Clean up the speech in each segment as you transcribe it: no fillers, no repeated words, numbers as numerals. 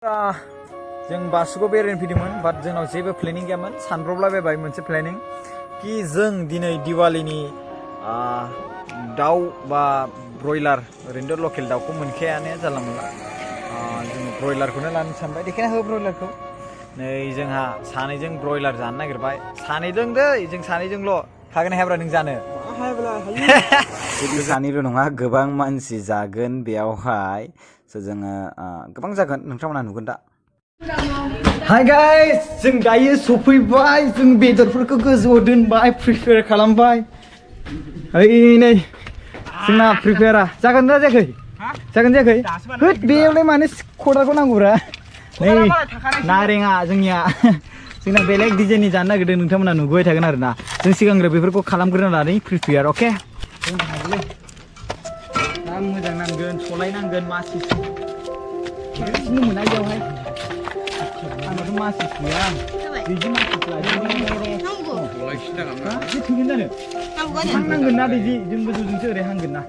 जों बासुगाव बेरायनो फैदोंमोन बाट जोंनाव जेबो प्लेनिं गैयामोन सानब्रबलाबायबाय मोनसे प्लेनिं कि जों दिनै दिवालीनि दाउ बा ब्रयलार ओरैनोथ' लकेल दाउखौ मोनखायानो जानला मोनला जों ब्रयलारखौनो लानो सानबाय देखायना हो ब्रयलारखौ नै जोंहा सानैजों ब्रयलार जानो नागिरबाय सानैजों दै जों सानैजोंल' हागोन हायाब्रा नों जानो बिदि सानैल' नङा गोबां मानसि जागोन बेयावहाय जोङो गोबां जागोन नोंथांमोना नुगोन दा हाय गाइस जों दायो सफैबाय जों बेदरफोरखौ गोजौआव दोनबाय प्रिपेयार खालामबाय ओइ नै जोंना प्रिपेयारा जागोन ना जायाखै जागोन जायाखै होद बेयावलाय मानो खदालखौ नांगौब्रा नै नारेङा जोंनिया जोंना बेलेग डिजाइननि जानो नागिरदों नोंथांमोना नुबाय थागोन आरोना जों सिगांग्रो बेफोरखौ खालामग्रोना लानानै प्रिपेयार अके दा मोजां नांगोन सलायनांगोन मासिस बिदिनो मोना बेयावहाय आंनावथ' मासिस गैया बिदि मासिस लाजोबो थोगोन जानो हांनांगोन ना बिदि जों गोजौजोंसो ओरै हांगोन ना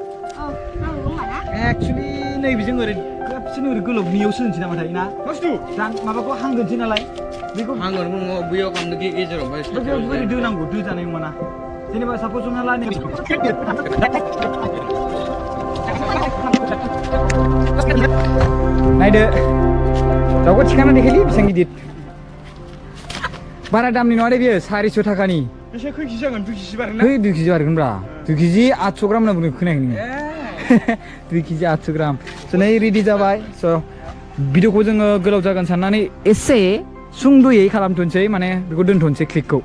एक्सुवेलि नैबेजों ओरै खेबसेनो ओरै गोलावनियावसो होनसै नामाथाय ना माबाखौ हांगोनसै नालाय बेखौ हांगोन बैयाव खालामनो गेजेराव बोरै दोनांगौ दोजानाय नङा ना जेनेबा सापज हमना ला नायदो दाउखौ थिखांना देखायलै बेसेबां गिदिर बारा दामनि नङा दे बियो 400 थाखानि बेसे खै केजि जागोन 2 केजि बारगोन ना 2 केजि बारगोनब्रा 2 केजि 800 ग्राम होनना बुंदों खोनायाखै नोङो 2 केजि 800 ग्राम स' नै रेडि जाबाय स' भिडिअखौ जोङो गोलाव जागोन साननानै एसे सुंद'यै खालामथ'नोसै माने बेखौ दोनथ'नोसै क्लिकखौ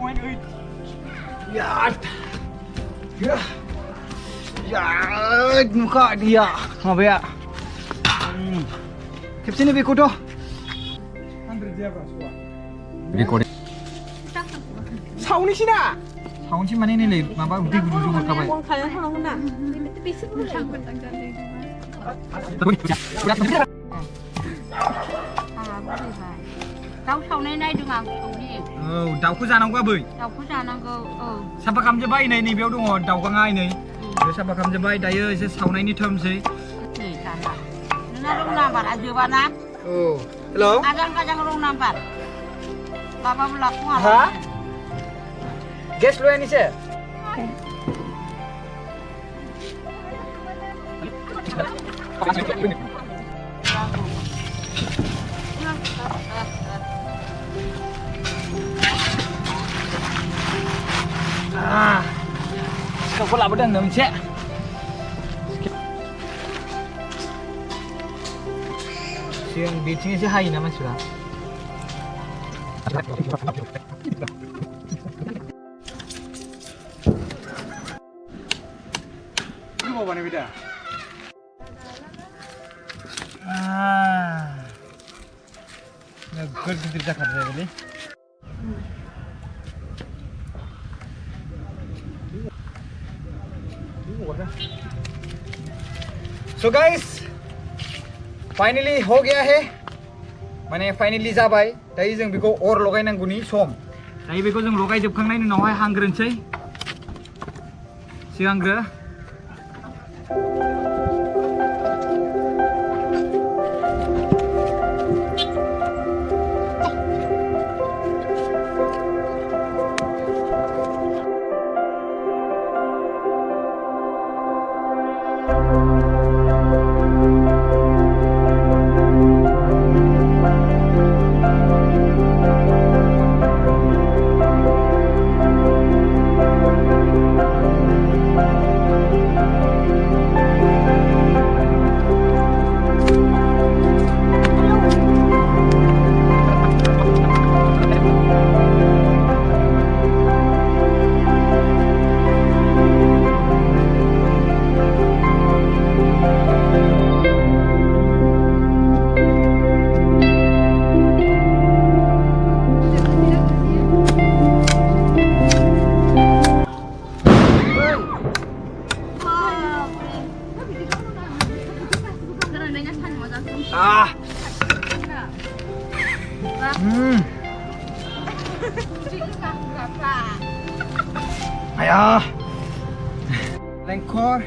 नुखा dia माबाया खेबसेनो बेखौथ' 100 जायाब्रा स'आ रेकर्डिं सावनोसै ना सावनोसै माने नै माबा दै गुदुंजों हरखाबाय अन खालामना थांनांगौ ना बेसे बुरजा थांगोन दाउ सावनाय नायदों आं सौनि औ दाउखौ जानांगौ बै दाउखौ जानांगौ औ साफा खालामजोब्बाय नै नैबेयाव दङ दाउगाङा नै बे साफा खालामजोब्बाय दायो एसे सावनायनि टाइमसै नै दाना नोंना रं नाम्बारा जोबाना औ हेलौ आजां गाजां रं नाम्बार माबाबो लाखौ हा gas lo ini sih kau lapar dan nggak cek siang beachnya sih high nama sudah apa nih beda nggak gitu cakap saya kali so guys finally हो गया है माने फाइनली जाबाय दायो जों बेखौ अर लगायनांगौनि सम दायो बेखौ जों लगायजोबखांनायनि उनावहाय हांग्रोनोसै सिगांग्रो Ayah lengkor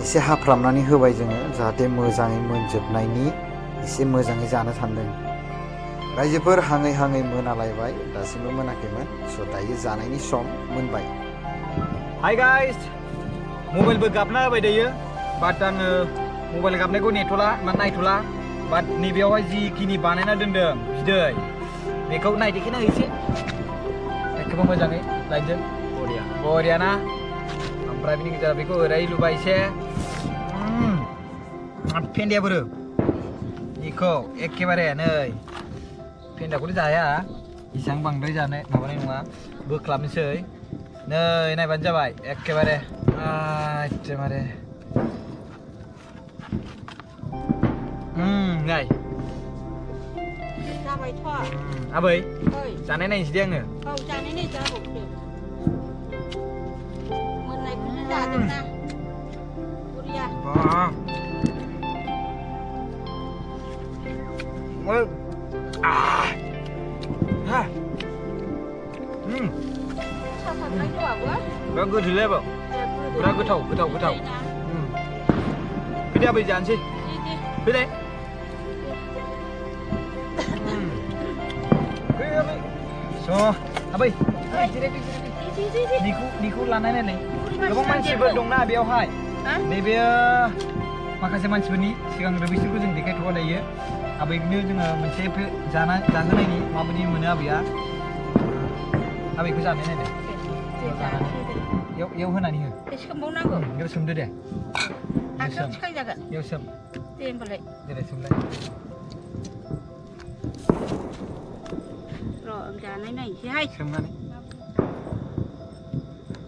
एसे हाफ्रामनानै होबाय जोङो जाहाथे मोजाङै मोनजोबनायनि एसे मोजाङै जानो सानदों रायजोफोर हाङै हाङै मोनालायबाय दासिमबो मोनाखैमोन स' दायो जानायनि सम मोनबाय हाय गाइस मबाइलबो गाबना होबाय दायो बाट आङो मबाइल गाबनायखौ नेथ'ला नायथ'ला बाट नैबेयावहाय जिखिनि बानायना दोनदों बिदै बेखौ नायदेखेना एसे एखेबो मोजाङै लाइनजों बरिया ना ओमफ्राय बिनि गेजेराव बेखौ ओरै लुबाय एसे फेन्दाया बोरो बेखौ एखेबारे नै फेन्दाखौथ' जाया इसां बांद्राय जानाय माबानाय नङा बोख्लाबनोसै नै नायबानो जाबाय एखेबारे एखेबारे नाय जाबायथ' आबै जानाय नायनोसै दे आङो औ जानाय नायसै आबौखौ मोननायखौसो जादोंना बरिया Biar goodlah bang, biar getau. Pilih apa jangan sih? Pilih. So, apa? Niku lanai nih. Gabung manusia dong na beawhai. Nebe माखासे मानसिफोरनि सिगां बिसोरखौ जों देखायथ'वा दायो आबैनो जोङो मोनसे जाहोनायनि माबायदि मोनो आबैया आबैखौ जानाय नायदो याव होनानै हो सोमबावनांगौ याव सोमदो दे आखायाव थिखांजागोन याव सोम दे होमबालाय दे सोमलाय र' जानाय नायनोसैहाय सोमनानै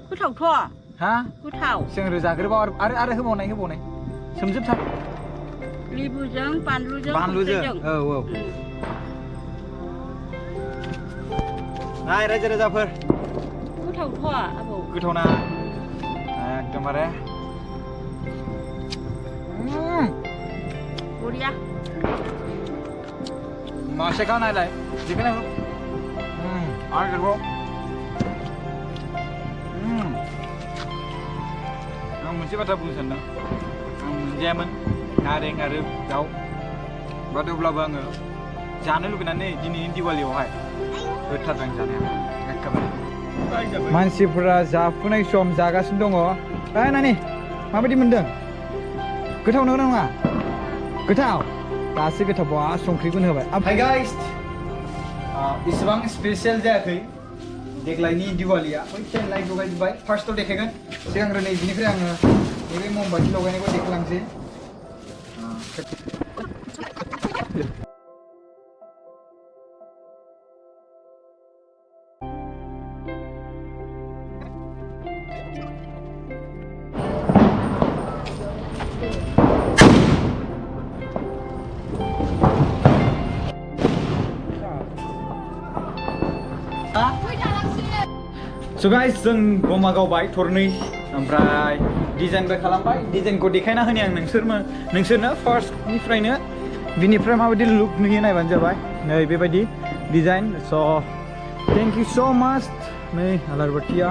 गोथावथ' हा गोथाव जों जाग्रोबा आरो होबावनाय सोमजोबथार लेबुजों बानलुजों औ नाय रायजो राजाफोर गोथावथ' आबौ गोथावना एकदमबारे बरिया मासेखौ नायलाय जिखुनु आरो गरबाव आं मोनसे बाथ्रा बुंनो सानदों आं मोनजायामोन नारें आरो दाउ बाट अब्लाबो आङो जानो लुगैनानै दिनैनि दिवालियावहाय होथारदों जानाया एखेबारे मानसिफोरा जाफुनाय सम जागासिनो दङ नानि माबायदि मोनदों गोथाव नंगौना नङा गोथाव दासो गोथाव बा संख्रिखौनो होबाय हाय गाइस इसेबां स्पेसियेल जायाखै देग्लायनि दिवालिया मोनसे लाइट लगायजोब्बाय फार्स्टआव देखायगोन सिगांग्रो नै बिनिफ्राय आङो नैबे ममबाति लगायनायखौ देखायलांसै So guys, जों बमा गावबाय थरनै ओमफ्राय डिजाइनबो खालामबाय डिजाइनखौ देखायना होनि आं नोंसोरनो फार्स्टनिफ्रायनो बिनिफ्राय माबायदि लुक नुयो नायबानो जाबाय नै बेबायदि डिजाइन स' थेंक इउ स' माच नै आगरबाथिया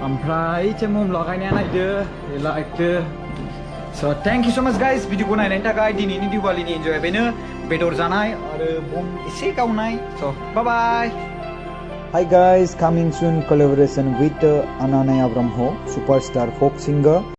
ओमफ्राय इसे मम लगायनाया नायदो लाइकदो स' थेंक इउ स' माच गाइस भिडिअखौ नायनायनि थाखाय दिनैनि दिवालिनि एन्जय बेनो बेदर जानाय आरो बम एसे गावनाय स' बाय बाय Hi guys, coming soon collaboration with Ananay Abramho, superstar folk singer.